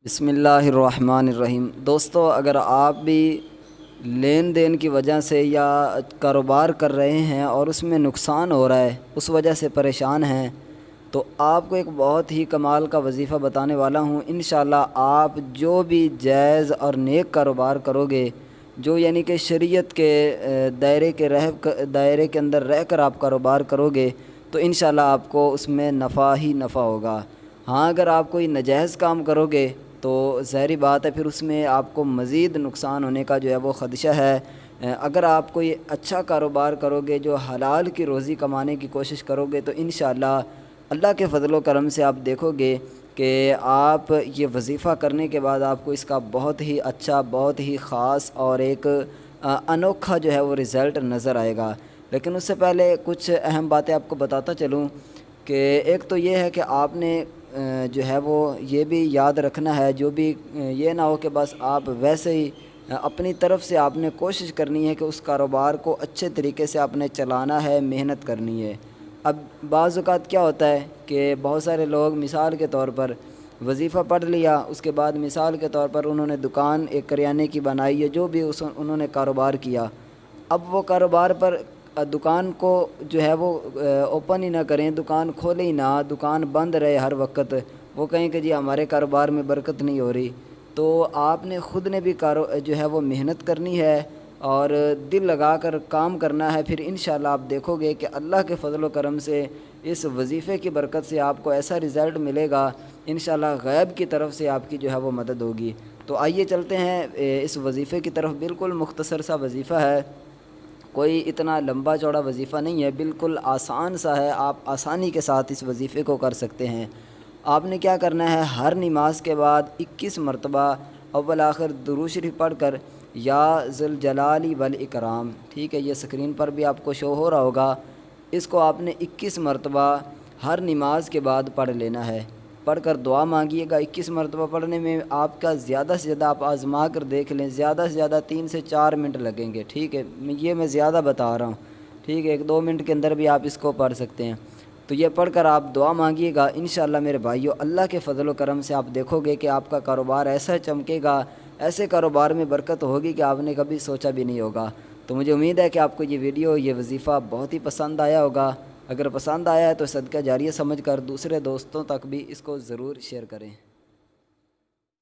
بسم اللہ الرحمن الرحیم۔ دوستو، اگر آپ بھی لین دین کی وجہ سے یا کاروبار کر رہے ہیں اور اس میں نقصان ہو رہا ہے، اس وجہ سے پریشان ہیں، تو آپ کو ایک بہت ہی کمال کا وظیفہ بتانے والا ہوں۔ انشاءاللہ آپ جو بھی جائز اور نیک کاروبار کرو گے، جو یعنی کہ شریعت کے دائرے کے اندر رہ کر آپ کاروبار کرو گے، تو انشاءاللہ آپ کو اس میں نفع ہی نفع ہوگا۔ ہاں، اگر آپ کوئی ناجائز کام کرو گے تو ظاہری بات ہے پھر اس میں آپ کو مزید نقصان ہونے کا جو ہے وہ خدشہ ہے۔ اگر آپ کوئی اچھا کاروبار کرو گے، جو حلال کی روزی کمانے کی کوشش کرو گے، تو انشاءاللہ اللہ کے فضل و کرم سے آپ دیکھو گے کہ آپ یہ وظیفہ کرنے کے بعد آپ کو اس کا بہت ہی اچھا، بہت ہی خاص اور ایک انوکھا جو ہے وہ رزلٹ نظر آئے گا۔ لیکن اس سے پہلے کچھ اہم باتیں آپ کو بتاتا چلوں کہ ایک تو یہ ہے کہ آپ نے جو ہے وہ یہ بھی یاد رکھنا ہے، جو بھی یہ نہ ہو کہ بس آپ ویسے ہی اپنی طرف سے آپ نے کوشش کرنی ہے کہ اس کاروبار کو اچھے طریقے سے آپ نے چلانا ہے، محنت کرنی ہے۔ اب بعض اوقات کیا ہوتا ہے کہ بہت سارے لوگ مثال کے طور پر وظیفہ پڑھ لیا، اس کے بعد مثال کے طور پر انہوں نے دکان ایک کریانے کی بنائی ہے، جو بھی انہوں نے کاروبار کیا، اب وہ کاروبار پر دکان کو جو ہے وہ اوپن ہی نہ کریں، دکان کھولیں ہی نہ، دکان بند رہے ہر وقت، وہ کہیں کہ جی ہمارے کاروبار میں برکت نہیں ہو رہی، تو آپ نے خود نے بھی جو ہے وہ محنت کرنی ہے اور دل لگا کر کام کرنا ہے۔ پھر انشاءاللہ آپ دیکھو گے کہ اللہ کے فضل و کرم سے اس وظیفے کی برکت سے آپ کو ایسا رزلٹ ملے گا، انشاءاللہ غیب کی طرف سے آپ کی جو ہے وہ مدد ہوگی۔ تو آئیے چلتے ہیں اس وظیفے کی طرف۔ بالکل مختصر سا وظیفہ ہے، کوئی اتنا لمبا چوڑا وظیفہ نہیں ہے، بالکل آسان سا ہے، آپ آسانی کے ساتھ اس وظیفے کو کر سکتے ہیں۔ آپ نے کیا کرنا ہے، ہر نماز کے بعد 21 مرتبہ اول آخر درود شریف پڑھ کر یا ذوالجلال والاکرام، ٹھیک ہے، یہ سکرین پر بھی آپ کو شو ہو رہا ہوگا، اس کو آپ نے 21 مرتبہ ہر نماز کے بعد پڑھ لینا ہے۔ پڑھ کر دعا مانگیے گا۔ 21 مرتبہ پڑھنے میں آپ کا زیادہ سے زیادہ آپ آزما کر دیکھ لیں، زیادہ سے زیادہ 3 سے 4 منٹ لگیں گے، ٹھیک ہے، یہ میں زیادہ بتا رہا ہوں، ٹھیک ہے، 1-2 منٹ کے اندر بھی آپ اس کو پڑھ سکتے ہیں۔ تو یہ پڑھ کر آپ دعا مانگیے گا، انشاءاللہ میرے بھائیو، اللہ کے فضل و کرم سے آپ دیکھو گے کہ آپ کا کاروبار ایسا چمکے گا، ایسے کاروبار میں برکت ہوگی کہ آپ نے کبھی سوچا بھی نہیں ہوگا۔ تو مجھے امید ہے کہ آپ کو یہ ویڈیو، یہ وظیفہ بہت ہی پسند آیا ہوگا۔ اگر پسند آیا ہے تو صدقہ جاریہ سمجھ کر دوسرے دوستوں تک بھی اس کو ضرور شیئر کریں۔